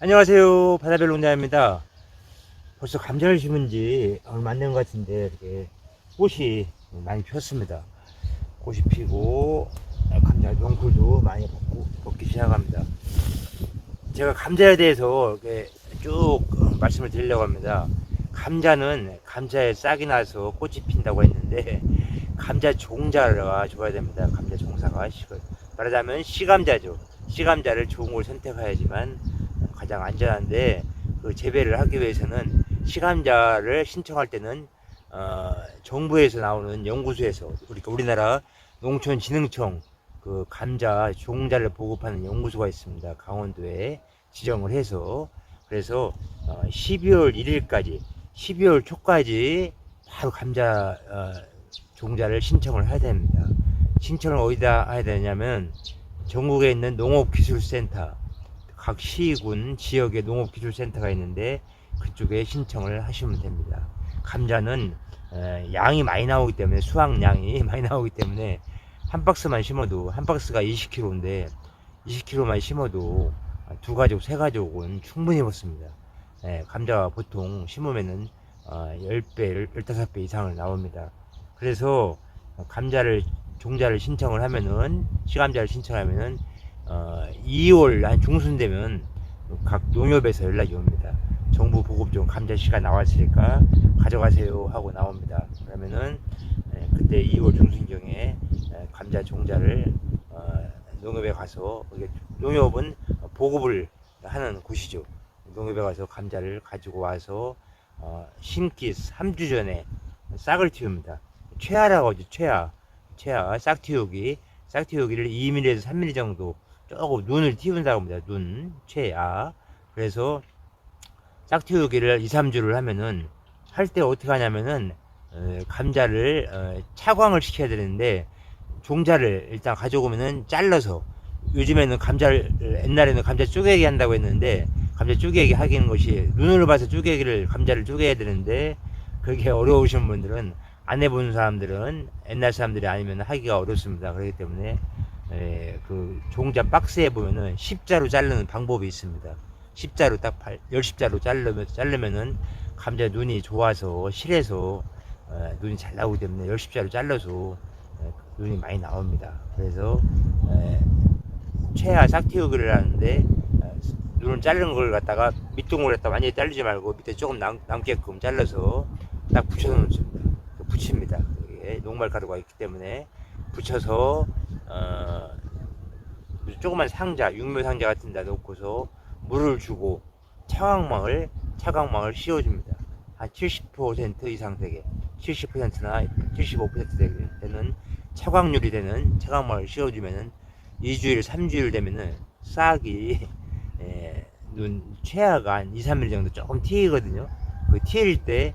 안녕하세요. 바다별 농장입니다. 벌써 감자를 심은 지 얼마 안 된 것 같은데 이렇게 꽃이 많이 피었습니다. 꽃이 피고 감자 명쿨도 많이 먹기 시작합니다. 제가 감자에 대해서 이렇게 쭉 말씀을 드리려고 합니다. 감자는 감자에 싹이 나서 꽃이 핀다고 했는데 감자 종자가 좋아야 됩니다. 감자 종사가 말하자면 씨감자죠. 씨감자를 좋은 걸 선택해야지만 가장 안전한데, 그 재배를 하기 위해서는 씨감자를 신청할 때는 정부에서 나오는 연구소에서, 그러니까 우리나라 농촌진흥청 그 감자 종자를 보급하는 연구소가 있습니다. 강원도에 지정을 해서, 그래서 12월 1일까지 12월 초까지 바로 감자 종자를 신청을 해야 됩니다. 신청을 어디다 해야 되냐면 전국에 있는 농업기술센터, 각 시군 지역에 농업기술센터가 있는데 그쪽에 신청을 하시면 됩니다. 감자는 양이 많이 나오기 때문에, 수확량이 많이 나오기 때문에 한 박스만 심어도, 한 박스가 20kg인데 20kg만 심어도 두 가족, 세 가족은 충분히 먹습니다. 감자가 보통 심으면은 10배, 15배 이상을 나옵니다. 그래서 감자를 종자를 신청을 하면은, 씨감자를 신청하면은 2월 한 중순 되면 각 농협에서 연락이 옵니다. 정부 보급종 감자씨가 나왔으니까 가져가세요 하고 나옵니다. 그러면은 그때 2월 중순경에 감자 종자를 농협에 가서, 농협은 보급을 하는 곳이죠. 농협에 가서 감자를 가지고 와서 심기 3주 전에 싹을 틔웁니다. 최하라고 하죠. 최하 싹틔우기를 2mm에서 3mm 정도 조금 눈을 틔운다고 합니다. 최하. 그래서 싹틔우기를 2, 3주를 하면은, 할 때 어떻게 하냐면은 감자를 차광을 시켜야 되는데, 종자를 일단 가져오면은 잘라서, 요즘에는 옛날에는 감자 쪼개기 한다고 했는데, 감자 쪼개기 하기는 것이, 눈으로 봐서 감자를 쪼개야 되는데, 그게 어려우신 분들은, 안 해본 사람들은, 옛날 사람들이 아니면 하기가 어렵습니다. 그렇기 때문에 그 종자 박스에 보면은 십자로 자르는 방법이 있습니다. 십자로 딱 10십자로 자르면은 감자 눈이 좋아서 실해서 눈이 잘 나오기 때문에 10십자로 잘라서 눈이 많이 나옵니다. 그래서 최하 싹틔우기를 하는데, 눈을 자르는 걸 갖다가 밑둥을 갖다 완전히 자르지 말고 밑에 조금 남게끔 잘라서 딱 붙여 놓습니다. 붙입니다. 녹말 가루가 있기 때문에 붙여서 조그만 상자, 육묘 상자 같은 데 놓고서 물을 주고 차광망을 씌워줍니다. 한 70% 이상 되게, 70%나 75% 되는 차광률이 되는 차광망을 씌워주면은 2주일, 3주일 되면은 싹이 최하가 한 2, 3mm 정도 조금 튀거든요. 그 튀일 때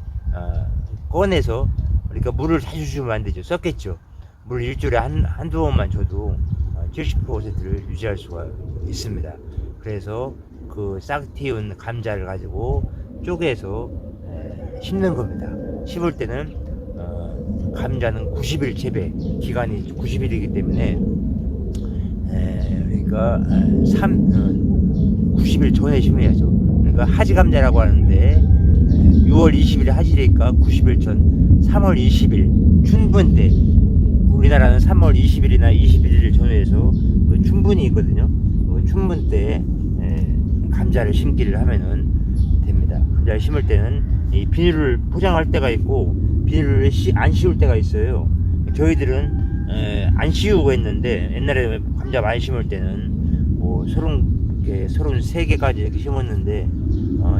꺼내서, 그러니까 물을 자주 주면 안 되죠. 썩겠죠. 물 일주일에 한두 번만 줘도 70%를 유지할 수가 있습니다. 그래서 그 싹 틔운 감자를 가지고 쪼개서 심는 겁니다. 심을 때는 감자는 90일 재배 기간이 90일이기 때문에 그러니까 90일 전에 심어야죠. 그러니까 하지 감자라고 하는데 6월 20일 하지니까 90일 전 3월 20일 춘분 때, 우리나라는 3월 20일이나 21일 전후해서 춘분이 있거든요. 춘분 때 감자를 심기를 하면은 됩니다. 감자를 심을 때는 이 비닐을 포장할 때가 있고 비닐을 안 씌울 때가 있어요. 저희들은 안 씌우고 했는데, 옛날에 감자 많이 심을 때는 뭐 33개까지 이렇게 심었는데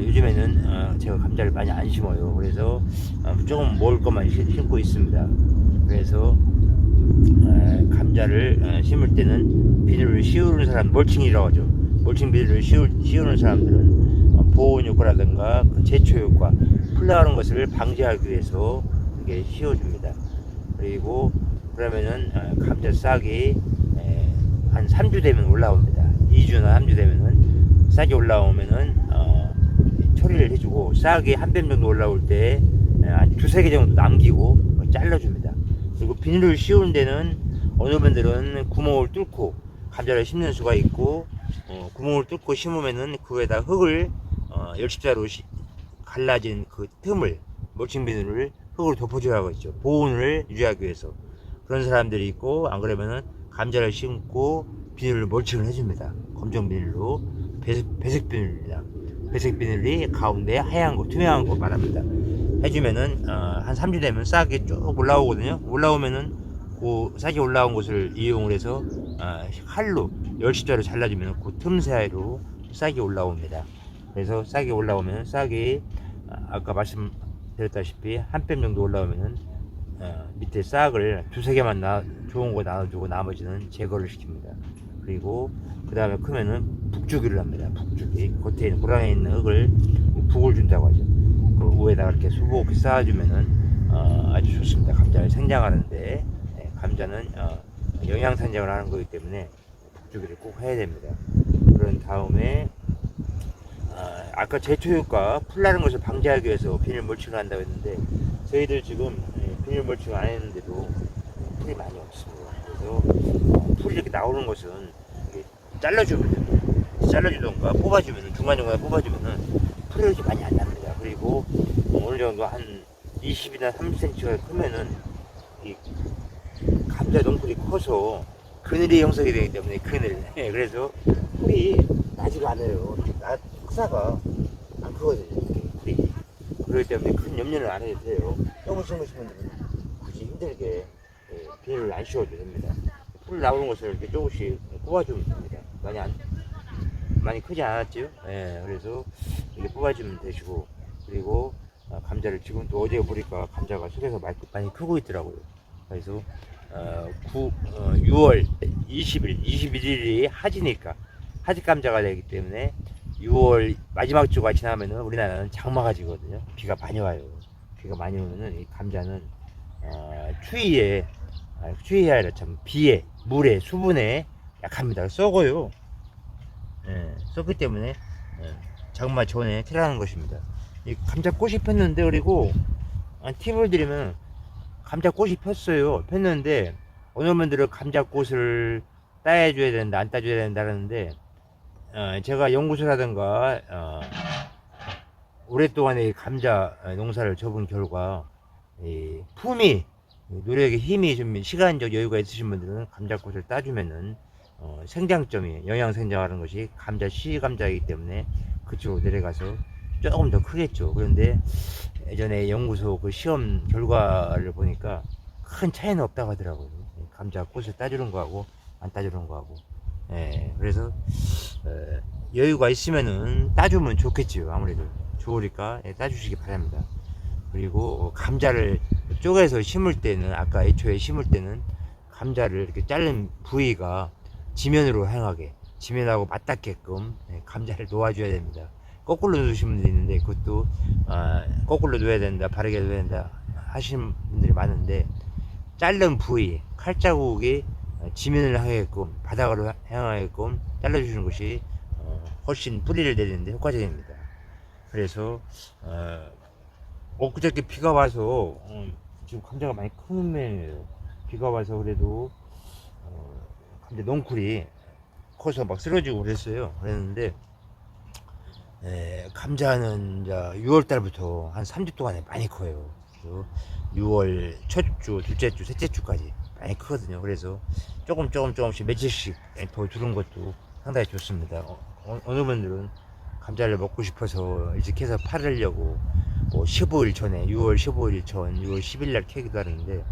요즘에는 제가 감자를 많이 안 심어요. 그래서 조금 먹을 것만 심고 있습니다. 그래서 감자를 심을 때는 비닐을 씌우는 사람, 멀칭이라고 하죠. 멀칭 비닐을 씌우는 사람들은 보온 효과라든가 그 제초 효과, 풀나가는 것을 방지하기 위해서 이렇게 씌워줍니다. 그리고 그러면은 감자 싹이 한 3주 되면 올라옵니다. 2주나 3주 되면은 싹이 올라오면은 처리를 해주고, 싹이 한 뼘 정도 올라올 때 한 두세 개 정도 남기고 잘라줍니다. 그리고 비닐을 씌우는 데는 어느 분들은 구멍을 뚫고 감자를 심는 수가 있고, 구멍을 뚫고 심으면은 그 위에다 흙을 열십자로 갈라진 그 틈을 멀칭 비닐을 흙으로 덮어줘야 하겠죠. 보온을 유지하기 위해서. 그런 사람들이 있고, 안 그러면은 감자를 심고 비닐로 멀칭을 해줍니다. 검정 비닐로. 배색 비닐입니다. 배색 비닐이 가운데 하얀 거, 투명한 거 말합니다. 해주면은 한 3주 되면 싹이 쭉 올라오거든요. 올라오면은 그 싹이 올라온 것을 이용을 해서 칼로 열십자로 잘라주면 그 틈 사이로 싹이 올라옵니다. 그래서 싹이 올라오면 싹이 아까 말씀드렸다시피 한 뼘 정도 올라오면은 밑에 싹을 두세 개만 좋은 거 나눠주고 나머지는 제거를 시킵니다. 그리고 그 다음에 크면은 북주기를 합니다. 북주기 겉에 있는 고랑에 있는 흙을 북을 준다고 하죠. 그 위에다가 이렇게 수북 쌓아주면은 아주 좋습니다. 감자를 생장하는데 감자는 영양 생장을 하는 거기 때문에 북주기를 꼭 해야 됩니다. 그런 다음에 아까 제초효과 풀 나는 것을 방지하기 위해서 비닐 멀칭을 한다고 했는데 저희들 지금 비닐 멀칭 안 했는데도 풀이 많이 없습니다. 그래서 풀이 이렇게 나오는 것은 이렇게 잘라주면 됩니다. 잘라주던가 뽑아주면 중간중간에 뽑아주면은 풀이 이렇게 많이 안 납니다. 그리고 어느 정도 한 20이나 30cm가 크면은 이 감자 덩굴이 커서 그늘이 형성이 되기 때문에 그늘 그래서 풀이 나지가 않아요. 흑사가 안 크거든요. 풀이. 그렇기 때문에 큰 염려는 안 해도 돼요. 너무 심으시면 굳이 힘들게 비닐을 안 씌워도 됩니다. 풀 나오는 것을 이렇게 조금씩 뽑아주면 됩니다. 많이 크지 않았죠? 예, 그래서 이렇게 뽑아주면 되시고, 그리고 감자를 지금 또 어제 보니까 감자가 속에서 많이 크고 있더라고요. 그래서 6월 20일, 21일이 하지니까 하지 감자가 되기 때문에 6월 마지막 주가 지나면은 우리나라는 장마가지거든요. 비가 많이 와요. 비가 많이 오면은 이 감자는 추위에 아니라 참 비에, 물에, 수분에 약합니다. 썩어요. 예, 썩기 때문에 장마 전에 테라는 것입니다. 이 감자꽃이 폈는데, 그리고 팁을 드리면 감자꽃이 폈어요. 폈는데 어느 분들은 감자꽃을 따줘야 된다, 안 따줘야 된다 하는데 제가 연구소라든가 오랫동안의 감자 농사를 접은 결과 이 품이 노력에 힘이 좀 시간적 여유가 있으신 분들은 감자꽃을 따주면은 생장점이 영양 생장하는 것이 감자 씨 감자이기 때문에 그쪽으로 내려가서 조금 더 크겠죠. 그런데 예전에 연구소 그 시험 결과를 보니까 큰 차이는 없다고 하더라고요. 감자 꽃을 따주는 거하고 안 따주는 거하고. 예, 그래서 여유가 있으면은 따주면 좋겠지요. 아무래도 좋으니까 따주시기 바랍니다. 그리고 감자를 쪼개서 심을 때는, 아까 애초에 심을 때는 감자를 이렇게 자른 부위가 지면으로 향하게, 지면하고 맞닿게끔 감자를 놓아줘야 됩니다. 거꾸로 놓으시는 분들이 있는데 그것도 거꾸로 놓아야 된다, 바르게 놓아야 된다 하시는 분들이 많은데, 자른 부위 칼자국이 지면을 향하게끔, 바닥으로 향하게끔 잘라주시는 것이 훨씬 뿌리를 내리는데 효과적입니다. 그래서 엊그저께 비가 와서 지금 감자가 많이 큰 면이에요. 비가 와서 그래도 감자 넝쿨이 커서 막 쓰러지고 그랬어요. 그랬는데 감자는 이제 6월 달부터 한 3주 동안에 많이 커요. 6월 첫 주, 둘째 주, 셋째 주까지 많이 크거든요. 그래서 조금씩 며칠씩 더 주는 것도 상당히 좋습니다. 어느 분들은 감자를 먹고 싶어서 일찍 해서 팔으려고 뭐 15일 전에, 6월 15일 전, 6월 10일 날 캐기도 하는데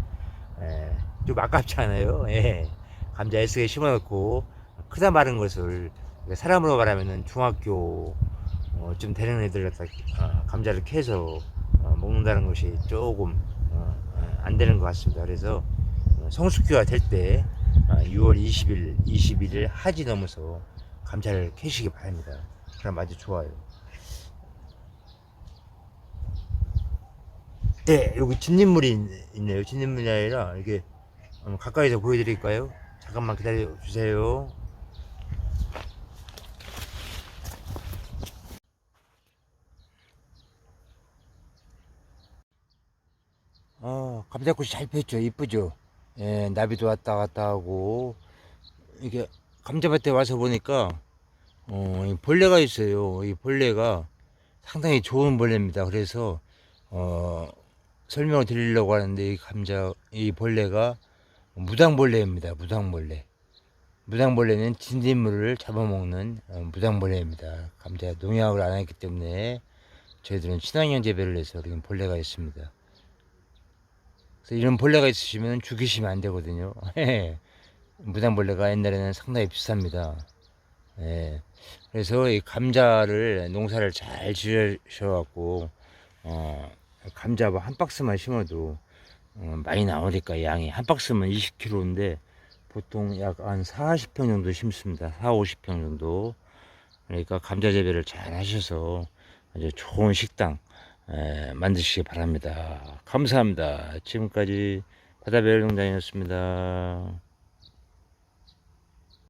좀 아깝지 않아요? 예. 감자 S에 심어놓고 크다 마른 것을 사람으로 말하면은 중학교 좀 되는 애들 갖다 감자를 캐서 먹는다는 것이 조금 안 되는 것 같습니다. 그래서 성숙기가 될 때 6월 20일, 21일 하지 넘어서 감자를 캐시기 바랍니다. 그럼 아주 좋아요. 네, 여기 진딧물이 있네요. 진딧물이 아니라 이게 가까이서 보여드릴까요? 잠깐만 기다려 주세요. 감자꽃이 잘 폈죠. 이쁘죠. 예, 나비도 왔다 갔다 하고, 이게 감자밭에 와서 보니까 이 벌레가 있어요. 이 벌레가 상당히 좋은 벌레입니다. 그래서 설명을 드리려고 하는데 이 벌레가 무당벌레입니다. 무당벌레. 무당벌레는 진딧물을 잡아먹는 무당벌레입니다. 감자 농약을 안 했기 때문에 저희들은 친환경 재배를 해서 이런 벌레가 있습니다. 그래서 이런 벌레가 있으시면 죽이시면 안 되거든요. 무당벌레가 옛날에는 상당히 비쌉니다. 예. 그래서 이 감자를 농사를 잘 지으셔갖고 감자 한 박스만 심어도 많이 나오니까 양이 한 박스면 20kg인데 보통 약 한 40평 정도 심습니다. 4, 50평 정도. 그러니까 감자 재배를 잘 하셔서 아주 좋은 식당 만드시기 바랍니다. 감사합니다. 지금까지 바다별 농장이었습니다.